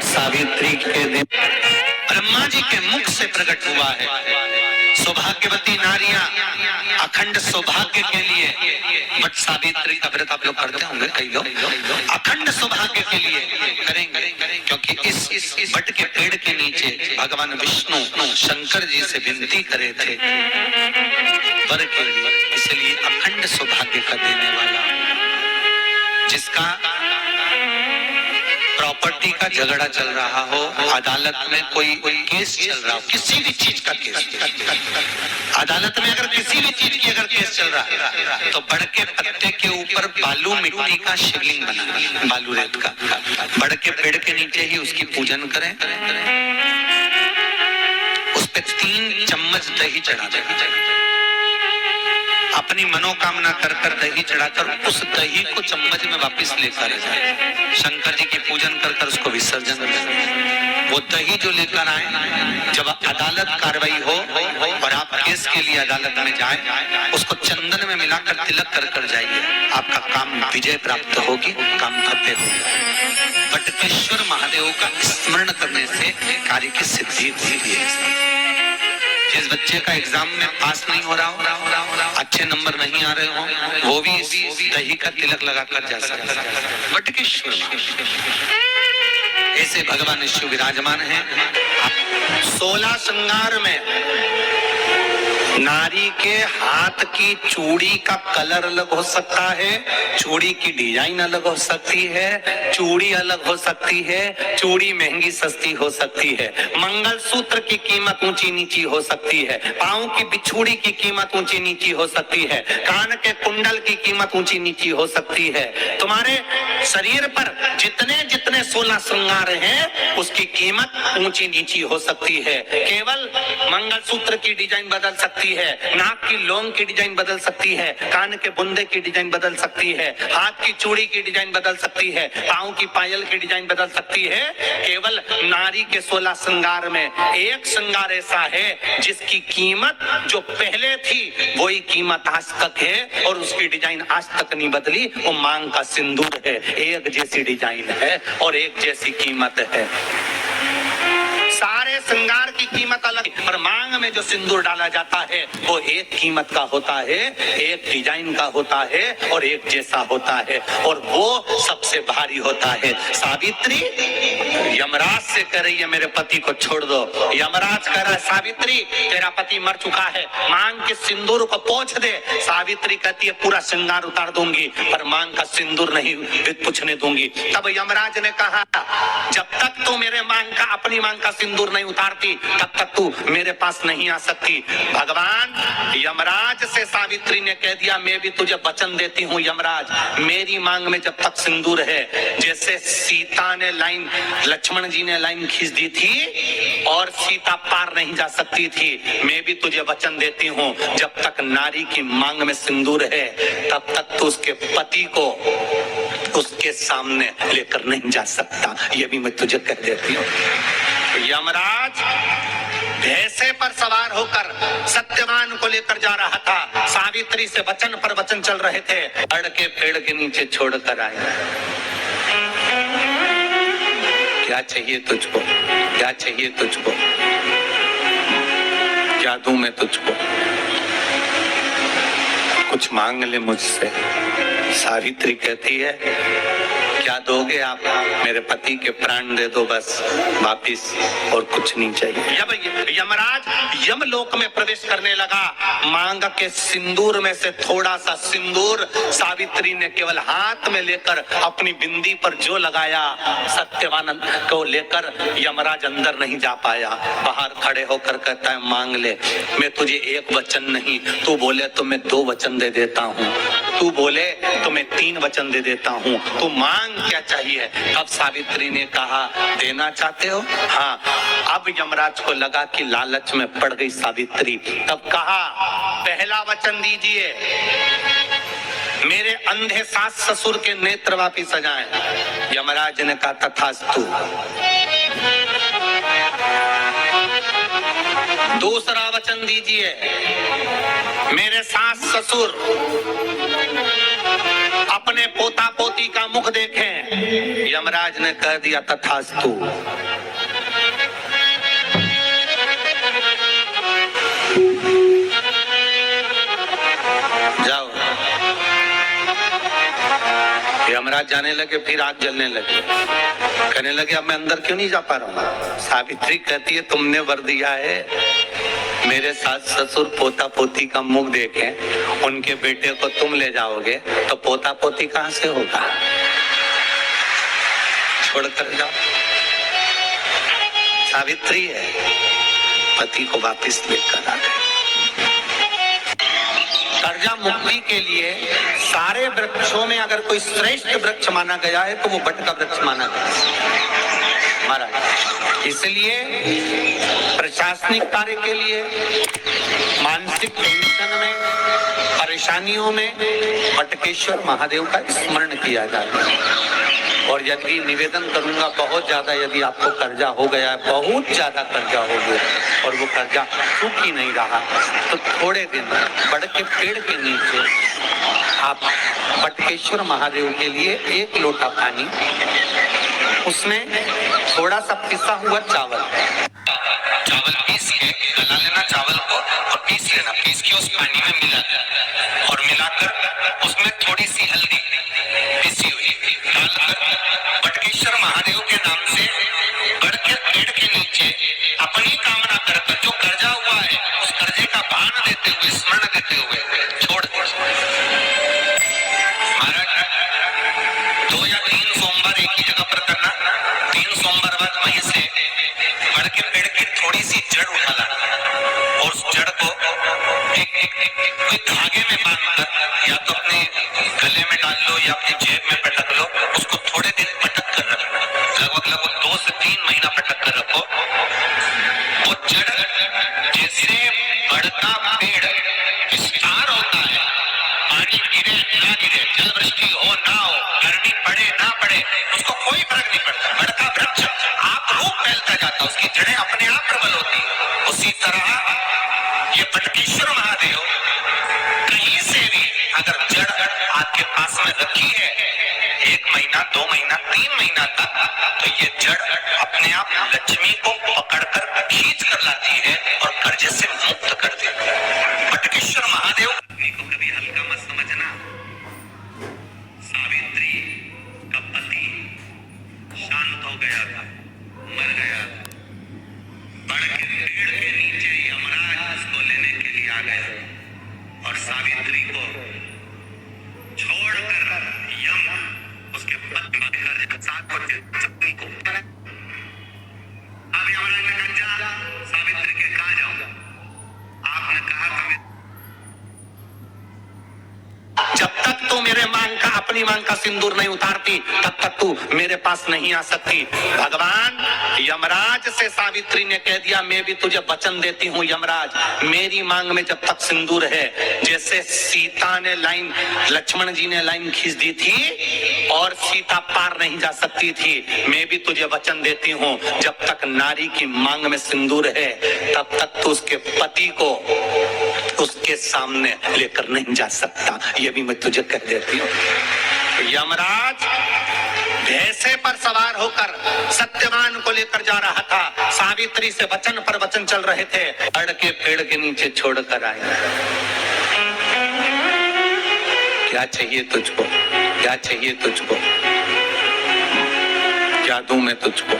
वट सावित्री के दिन ब्रह्मा जी के मुख से प्रकट हुआ है। सौभाग्यवती नारियां अखंड सौभाग्य के लिए वट सावित्री का व्रत आप लोग करते होंगे, कई लोग अखंड सौभाग्य के लिए करेंगे, क्योंकि इस वट के पेड़ के नीचे भगवान विष्णु शंकर जी से विनती करे थे वर के लिए, इसलिए अखंड सौभाग्य का देने वाला, जिसका प्रॉपर्टी का झगड़ा चल रहा हो, अदालत में कोई केस चल रहा हो, किसी भी चीज का केस, अदालत में अगर किसी भी चीज की अगर केस चल रहा है तो बड़ के पत्ते के ऊपर बालू मिट्टी का शिवलिंग बना, बालू रेत का, बड़ के पेड़ के नीचे ही उसकी पूजन करें, उस पे 3 चम्मच दही चढ़ा दें, अपनी मनोकामना कर कर दही चढ़ाकर उस दही को चम्मच में वापस लेकर जाए, शंकर जी की पूजन कर कर उसको विसर्जन करें। वो दही जो लेकर आए, जब अदालत कार्रवाई हो और आप केस के लिए अदालत में जाए, उसको चंदन में मिलाकर तिलक कर कर जाइए, आपका काम विजय प्राप्त होगी, काम करते होगा। वटकेश्वर महादेव का स्मरण करने से कार्य की सिद्धि होती है। जिस बच्चे का एग्जाम में पास नहीं हो रहा हो, अच्छे नंबर नहीं आ रहे हो, वो भी इस दही का तिलक लगाकर जा सकता है। वटकेश्वर ऐसे भगवान शिव विराजमान हैं। 16 श्रृंगार में नारी के हाथ की चूड़ी का कलर अलग हो सकता है, चूड़ी की डिजाइन अलग हो सकती है, चूड़ी अलग हो सकती है, चूड़ी महंगी सस्ती हो सकती है, मंगलसूत्र की कीमत ऊंची नीची हो सकती है, पांव की बिछुड़ी की कीमत ऊंची नीची हो सकती है, कान के कुंडल की कीमत ऊंची नीची हो सकती है। तुम्हारे शरीर पर जितने जितने 16 श्रृंगार हैं, उसकी कीमत ऊंची नीची हो सकती है। केवल मंगलसूत्र की डिजाइन बदल सकती है, नाक की लौंग की डिजाइन बदल सकती है, कान के बुंदे की डिजाइन बदल सकती है, हाथ की चूड़ी की डिजाइन बदल सकती है, पांव की पायल की डिजाइन बदल सकती है। केवल नारी के 16 श्रृंगार में एक श्रृंगार ऐसा है जिसकी कीमत जो पहले थी वही कीमत आज तक है और उसकी डिजाइन आज तक नहीं बदली। वो मांग का सिंदूर है, एक जैसी डिजाइन है और एक जैसी कीमत है। सारे श्रृंगार की कीमत अलग, पर मांग में जो सिंदूर डाला जाता है वो एक कीमत का होता है, एक डिजाइन का होता है और एक जैसा होता है, और वो सबसे भारी होता है। सावित्री यमराज से कह रही है मेरे पति को छोड़ दो। यमराज कह रहा है सावित्री तेरा पति मर चुका है, मांग के सिंदूर को पोंछ दे। सावित्री कहती है पूरा श्रृंगार उतार दूंगी पर मांग का सिंदूर नहीं पूछने दूंगी। तब यमराज ने कहा जब तक तू मेरे मांग का अपनी मांग का सिंदूर नहीं उतारती तब तक तू मेरे पास नहीं आ सकती। भगवान यमराज से सावित्री ने कह दिया मैं भी तुझे वचन देती हूँ यमराज, मेरी मांग में जब तक सिंदूर है, जैसे सीता ने लाइन लक्ष्मण जी ने लाइन खींच दी थी और सीता पार नहीं जा सकती थी, मैं भी तुझे वचन देती हूँ जब तक नारी की मांग में सिंदूर है तब तक तू उसके पति को उसके सामने लेकर नहीं जा सकता। ये भी मैं तुझे कह देती हूँ। यमराज भैंसे पर सवार होकर सत्यवान को लेकर जा रहा था, सावित्री से वचन पर वचन चल रहे थे, अड़ के पेड़ के नीचे छोड़कर आए। क्या चाहिए तुझको, क्या चाहिए तुझको, क्या दूं मैं तुझको, कुछ मांग ले मुझसे। सावित्री कहती है क्या दोगे आप, मेरे पति के प्राण दे दो बस वापिस, और कुछ नहीं चाहिए। जब यमराज यमलोक में प्रवेश करने लगा, मांग के सिंदूर में से थोड़ा सा सिंदूर सावित्री ने केवल हाथ में लेकर अपनी बिंदी पर जो लगाया, सत्यवान को लेकर यमराज अंदर नहीं जा पाया। बाहर खड़े होकर कहता है मांग ले, मैं तुझे एक वचन नहीं, तू बोले तो मैं 2 वचन दे देता हूँ, तू बोले तो मैं 3 वचन दे देता हूँ, तू मांग क्या चाहिए। अब सावित्री ने कहा देना चाहते हो, हाँ। अब यमराज को लगा कि लालच में पड़ गई सावित्री, तब कहा पहला वचन दीजिए मेरे अंधे सास ससुर के नेत्र वापिस आ जाएं। यमराज ने कहा तथास्तु। दूसरा वचन दीजिए मेरे सास ससुर अपने पोता पोती का मुख देखें। यमराज ने कह दिया तथास्तु। जाओ। यमराज जाने लगे, फिर आग जलने लगे। कहने लगे अब मैं अंदर क्यों नहीं जा पा रहा हूँ। सावित्री कहती है तुमने वर दिया है मेरे सास ससुर पोता पोती का मुख देखें, उनके बेटे को तुम ले जाओगे तो पोता पोती कहां से होगा, छोड़कर जाओ। सावित्री है, पति को वापस लेकर आ गए। कर्जा मुक्ति के लिए सारे वृक्षों में अगर कोई श्रेष्ठ वृक्ष माना गया है तो वो बट का वृक्ष माना गया है महाराज। इसलिए प्रशासनिक कार्य के लिए, मानसिक टेंशन में, परेशानियों में बटकेश्वर महादेव का स्मरण किया जाता है। और यदि निवेदन करूंगा बहुत ज्यादा, यदि आपको कर्जा हो गया है, बहुत ज्यादा कर्जा हो गया और वो कर्जा चूक ही नहीं रहा, तो थोड़े दिन बड़ के पेड़ के नीचे आप बटकेश्वर महादेव के लिए 1 लोटा पानी, उसमें थोड़ा सा पिसा हुआ चावल पीस के गला लेना चावल को और पीस लेना, पीस के उस पानी में मिला और मिलाकर उसमें थोड़ी सी हल्दी पिसी हुई डालकर बटकेश्वर महादेव के नाम से बड़ के पेड़ के नीचे अपनी कामना कर जो कर्जा हुआ है उस कर्जे का भान देते हुए, स्मरण देते हुए छोड़ दो। महाराज 2 या 3 सोमवार एक ही जगह पर करना, 3 सोमवार बाद वहीं से बड़ के पेड़ की थोड़ी सी जड़ उठा लाना और उस जड़ को कोई धागे में बांधकर या तो अपने गले में डाल लो या अपनी जेब में पटक लो, उसको थोड़े दिन पटक कर रखो, लगभग 2 से 3 महीना पटक कर रखो। वो जड़ जैसे बढ़ता पेड़ विस्तार होता है, पानी गिरे ना गिरे, जल वृष्टि हो ना हो, गर्मी पड़े ना पड़े, उसको कोई फर्क नहीं पड़ता। बढ़ता वृक्ष आप रूप फैलता जाता, उसकी जड़ें अपने आप प्रबल होती। उसी तरह ये बटकेश्वर महादेव कहीं से भी अगर जड़ आपके पास में रखी है 1 महीना, 2 महीना, 3 महीना तक, तो ये जड़ अपने आप लक्ष्मी को पकड़कर खींच कर लाती है और कर्जे से मुक्त कर देती है। बटकेश्वर महादेव को कभी हल्का मत समझना। सावित्री का पति शांत हो गया था, मर गया था। बड़ के पेड़ के नीचे यमराज उसको लेने के लिए आ गया और सावित्री को छोड़कर यम उसके पति के साथ को अब यमराज ने कहा सावित्री के कहा जाओ, आपने कहा था जब तक तू मेरे मांग का, अपनी मांग का सिंदूर नहीं उतारती तब तक तू मेरे पास नहीं आ सकती। भगवान यमराज से सावित्री ने कह दिया मैं भी तुझे वचन देती हूँ यमराज, मेरी मांग में जब तक सिंदूर है, जैसे सीता ने लाइन, लक्ष्मण जी ने लाइन खींच दी थी और सीता पार नहीं जा सकती थी, मैं भी तुझे वचन देती हूँ जब तक नारी की मांग में सिंदूर है तब तक तू उसके पति को उसके सामने लेकर नहीं जा सकता, ये भी मैं तुझे कह देती हूँ। यमराज भैंसे पर सवार होकर सत्यवान को लेकर जा रहा था, सावित्री से वचन पर वचन चल रहे थे, बड़ के पेड़ के नीचे छोड़कर आए। क्या चाहिए तुझको, क्या चाहिए तुझको, क्या दूं मैं तुझको?